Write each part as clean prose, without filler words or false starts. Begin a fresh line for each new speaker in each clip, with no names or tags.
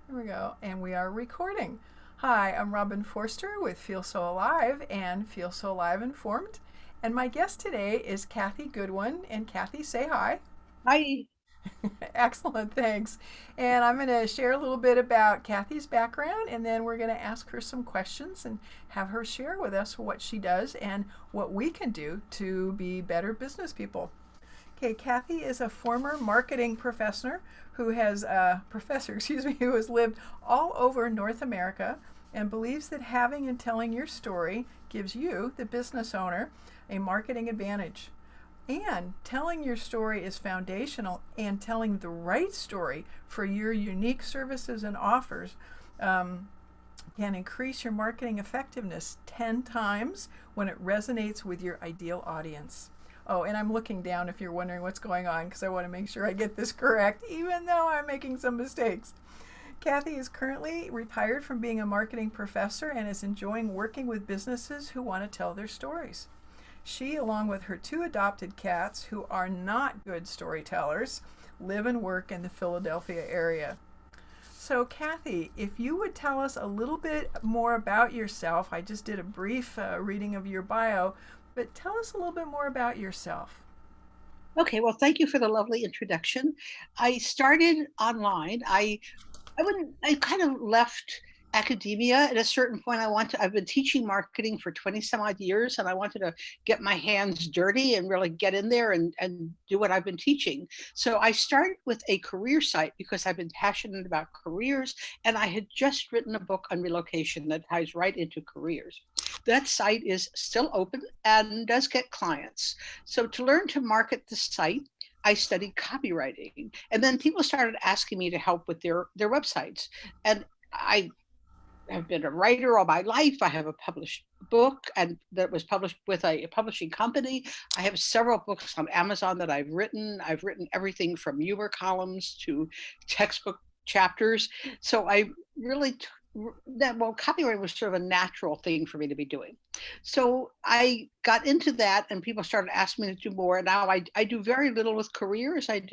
Here we go. And we are recording. Hi, I'm Robin Forster with Feel So Alive and Feel So Alive Informed. And my guest today is Cathy Goodwin. And Cathy, say hi.
I
Excellent, thanks. And I'm going to share a little bit about Cathy's background, and then we're going to ask her some questions and have her share with us what she does and what we can do to be better business people. Okay, Cathy is a former marketing who has lived all over North America and believes that having and telling your story gives you, the business owner, a marketing advantage. And telling your story is foundational, and telling the right story for your unique services and offers can increase your marketing effectiveness 10 times when it resonates with your ideal audience. Oh, and I'm looking down if you're wondering what's going on because I want to make sure I get this correct, even though I'm making some mistakes. Cathy is currently retired from being a marketing professor and is enjoying working with businesses who want to tell their stories. She, along with her two adopted cats, who are not good storytellers, live and work in the Philadelphia area. So, Cathy, if you would tell us a little bit more about yourself, I just did a brief reading of your bio, but tell us a little bit more about yourself.
okay, well, thank you for the lovely introduction. I started online. I kind of left academia at a certain point. I've been teaching marketing for 20 some odd years, and I wanted to get my hands dirty and really get in there and do what I've been teaching. So I started with a career site because I've been passionate about careers, and I had just written a book on relocation that ties right into careers. That site is still open and does get clients. So to learn to market the site, I studied copywriting, and then people started asking me to help with their websites. And I have been a writer all my life. I have a published book and that was published with a publishing company. I have several books on Amazon that I've written. I've written everything from humor columns to textbook chapters. So I really copyright was sort of a natural thing for me to be doing. So I got into that and people started asking me to do more. And now I do very little with careers. I'd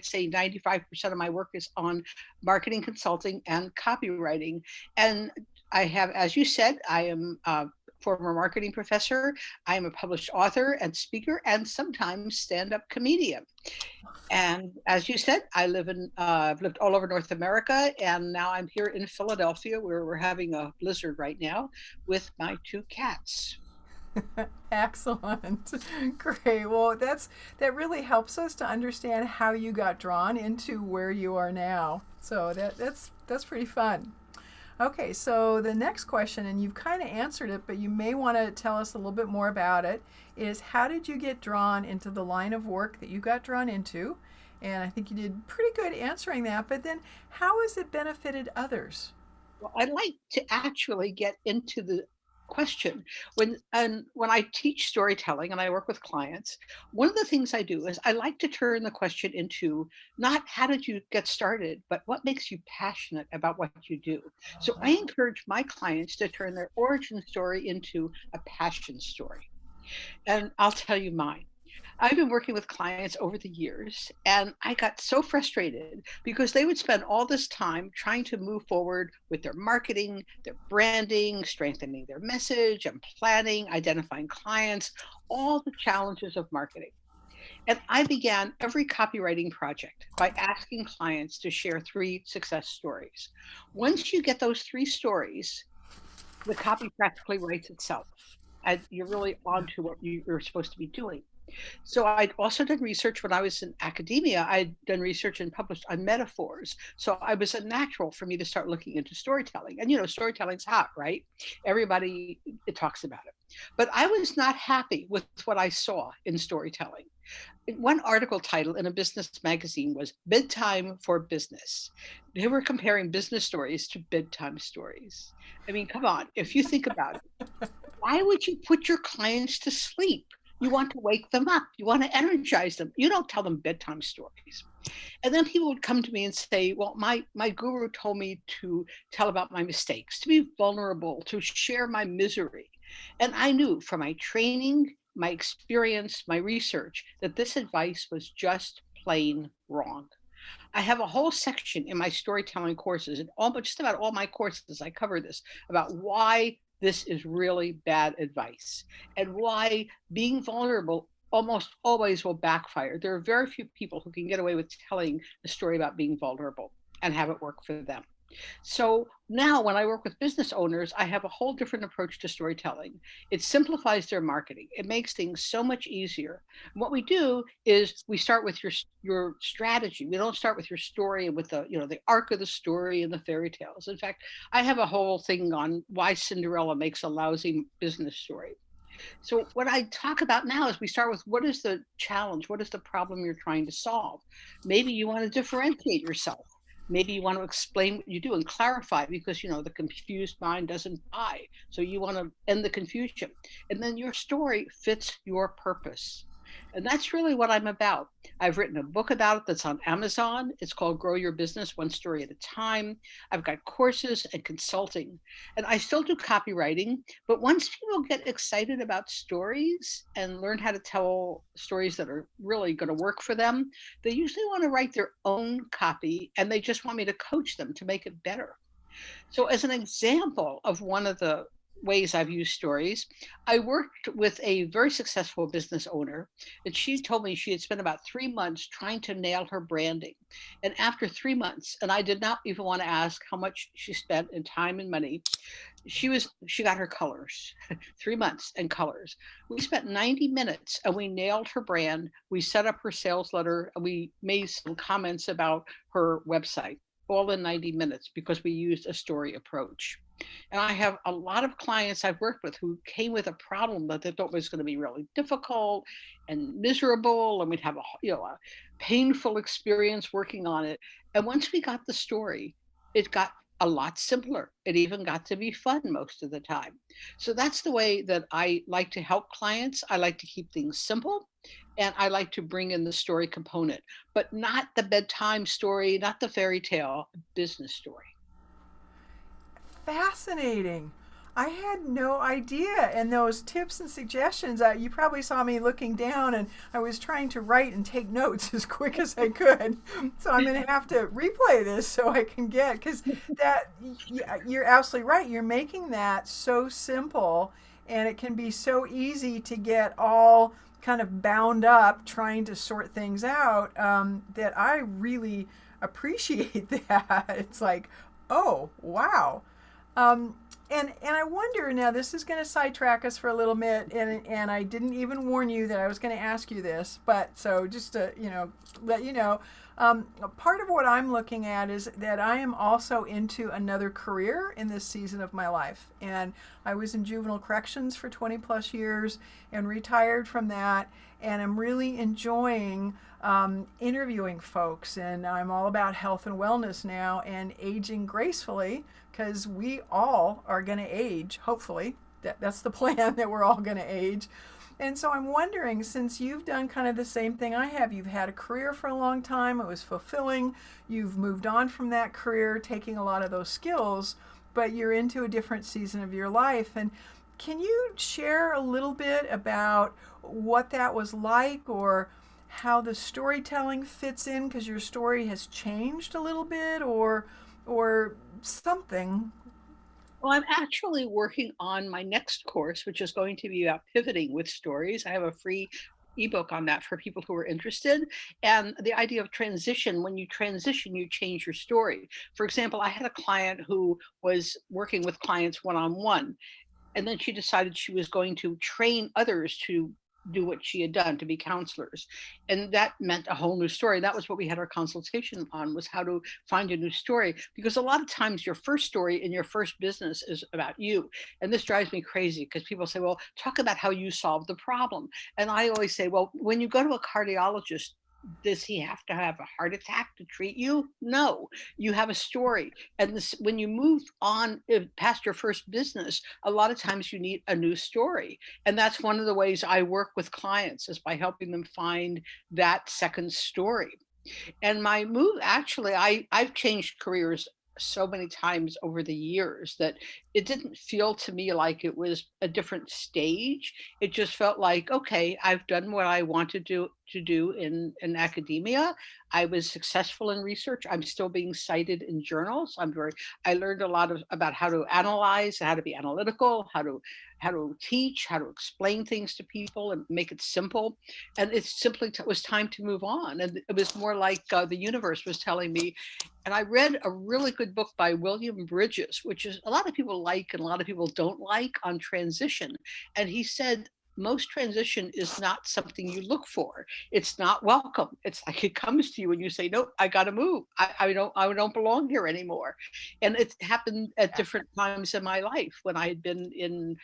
say 95% of my work is on marketing consulting and copywriting. And I have, as you said, I am a former marketing professor. I am a published author and speaker and sometimes stand-up comedian. And as you said, I've lived all over North America, and now I'm here in Philadelphia, where we're having a blizzard right now with my two cats.
Excellent. Great. Well, that really helps us to understand how you got drawn into where you are now. So that's pretty fun. Okay, so the next question, and you've kind of answered it, but you may want to tell us a little bit more about it, is how did you get drawn into the line of work that you got drawn into? And I think you did pretty good answering that, but then how has it benefited others?
Well, I like to actually get into the question when I teach storytelling and I work with clients. One of the things I do is I like to turn the question into not how did you get started, but what makes you passionate about what you do. So I encourage my clients to turn their origin story into a passion story. And I'll tell you mine. I've been working with clients over the years, and I got so frustrated because they would spend all this time trying to move forward with their marketing, their branding, strengthening their message, and planning, identifying clients, all the challenges of marketing. And I began every copywriting project by asking clients to share three success stories. Once you get those three stories, the copy practically writes itself. And you're really on to what you're supposed to be doing. So I'd also done research when I was in academia. I'd done research and published on metaphors. So I was a natural for me to start looking into storytelling. And storytelling's hot, right? Everybody it talks about it. But I was not happy with what I saw in storytelling. One article title in a business magazine was Bedtime for Business. They were comparing business stories to bedtime stories. I mean, come on, if you think about it, why would you put your clients to sleep? You want to wake them up. You want to energize them. You don't tell them bedtime stories. And then people would come to me and say, well, my guru told me to tell about my mistakes, to be vulnerable, to share my misery. And I knew from my training, my experience, my research, that this advice was just plain wrong. I have a whole section in my storytelling courses, and almost just about all my courses, I cover this about why this is really bad advice and why being vulnerable almost always will backfire. There are very few people who can get away with telling a story about being vulnerable and have it work for them. So now when I work with business owners, I have a whole different approach to storytelling. It simplifies their marketing. It makes things so much easier. And what we do is we start with your strategy. We don't start with your story and with the, the arc of the story and the fairy tales. In fact, I have a whole thing on why Cinderella makes a lousy business story. So what I talk about now is we start with what is the challenge? What is the problem you're trying to solve? Maybe you want to differentiate yourself. Maybe you want to explain what you do and clarify because the confused mind doesn't buy. So you want to end the confusion. And then your story fits your purpose. And that's really what I'm about. I've written a book about it that's on Amazon. It's called Grow Your Business One Story at a Time. I've got courses and consulting. And I still do copywriting, but once people get excited about stories and learn how to tell stories that are really going to work for them, they usually want to write their own copy and they just want me to coach them to make it better. So, as an example of one of the ways I've used stories, I worked with a very successful business owner, and she told me she had spent about 3 months trying to nail her branding. And after 3 months, and I did not even want to ask how much she spent in time and money, she got her colors. 3 months and colors. We spent 90 minutes and we nailed her brand. We set up her sales letter and we made some comments about her website, all in 90 minutes because we used a story approach. And I have a lot of clients I've worked with who came with a problem that they thought was going to be really difficult and miserable, and we'd have a painful experience working on it. And once we got the story, it got a lot simpler. It even got to be fun most of the time. So that's the way that I like to help clients. I like to keep things simple, and I like to bring in the story component, but not the bedtime story, not the fairy tale, business story.
Fascinating. I had no idea. And those tips and suggestions, you probably saw me looking down and I was trying to write and take notes as quick as I could. So I'm going to have to replay this so I can get, because you're absolutely right. You're making that so simple and it can be so easy to get all kind of bound up trying to sort things out, that I really appreciate that. It's like, oh, wow. Um, and I wonder now. This is going to sidetrack us for a little bit, and I didn't even warn you that I was going to ask you this, but so just to let you know, part of what I'm looking at is that I am also into another career in this season of my life, and I was in juvenile corrections for 20 plus years and retired from that, and I'm really enjoying interviewing folks, and I'm all about health and wellness now and aging gracefully because we all are going to age, hopefully. That's the plan, that we're all going to age. And so I'm wondering, since you've done kind of the same thing I have, you've had a career for a long time, it was fulfilling, you've moved on from that career, taking a lot of those skills, but you're into a different season of your life. And can you share a little bit about what that was like, or how the storytelling fits in, because your story has changed a little bit, or something?
Well, I'm actually working on my next course, which is going to be about pivoting with stories. I have a free ebook on that for people who are interested. And the idea of transition, when you transition, you change your story. For example, I had a client who was working with clients one on one, and then she decided she was going to train others to do what she had done, to be counselors, and that meant a whole new story. That was what we had our consultation on, was how to find a new story, because a lot of times your first story in your first business is about you. And this drives me crazy because people say, well, talk about how you solved the problem. And I always say, well, when you go to a cardiologist, does he have to have a heart attack to treat you? No, you have a story. And this, when you move on past your first business, a lot of times you need a new story. And that's one of the ways I work with clients, is by helping them find that second story. And my move, actually, I've changed careers so many times over the years that it didn't feel to me like it was a different stage. It just felt like, okay, I've done what I want to do to do in academia. I was successful in research. I'm still being cited in journals. I learned a lot about how to analyze, how to be analytical, how to teach, how to explain things to people and make it simple. And it simply was time to move on. And it was more like the universe was telling me. And I read a really good book by William Bridges, which is a lot of people like and a lot of people don't like, on transition. And he said, most transition is not something you look for. It's not welcome. It's like it comes to you and you say, nope, I got to move. I don't belong here anymore. And it happened at different times in my life when I had been in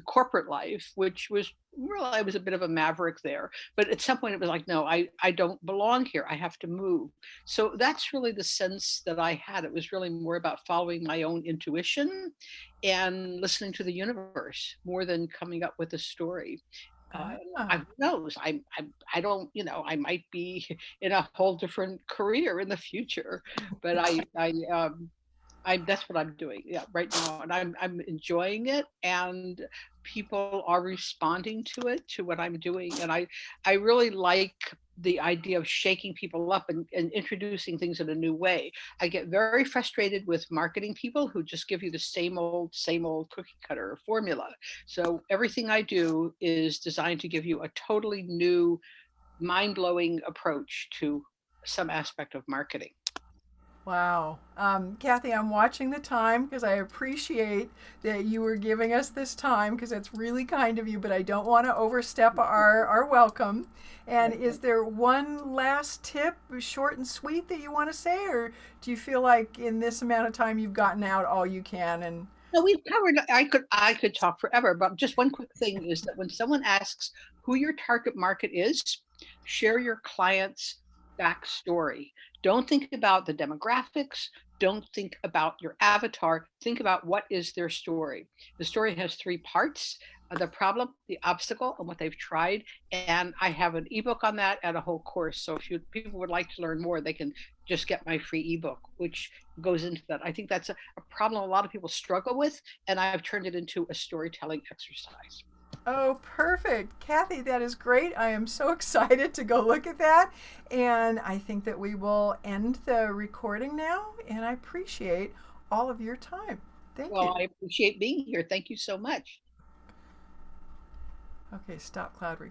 corporate life, which was really, I was a bit of a maverick there. But at some point it was like, no, I don't belong here. I have to move. So that's really the sense that I had. It was really more about following my own intuition and listening to the universe more than coming up with a story.
Ah,
Who knows? I don't, I might be in a whole different career in the future, but that's what I'm doing, yeah, right now, and I'm enjoying it, and people are responding to it, to what I'm doing, and I really like the idea of shaking people up and introducing things in a new way. I get very frustrated with marketing people who just give you the same old cookie cutter formula. So everything I do is designed to give you a totally new, mind blowing approach to some aspect of marketing.
wow. Cathy, I'm watching the time because I appreciate that you were giving us this time because it's really kind of you, but I don't want to overstep our welcome. And is there one last tip, short and sweet, that you want to say, or do you feel like in this amount of time you've gotten out all you can? And
No, we've covered. I could talk forever, but just one quick thing is that when someone asks who your target market is, share your client's backstory. Don't think about the demographics. Don't think about your avatar. Think about what is their story. The story has three parts: the problem, the obstacle, and what they've tried. And I have an ebook on that and a whole course. So if people would like to learn more, they can just get my free ebook, which goes into that. I think that's a problem a lot of people struggle with, and I've turned it into a storytelling exercise.
oh, perfect. Cathy, that is great. I am so excited to go look at that. And I think that we will end the recording now. And I appreciate all of your time. Thank
Well,
you.
I appreciate being here. Thank you so much.
Okay, stop cloud recording.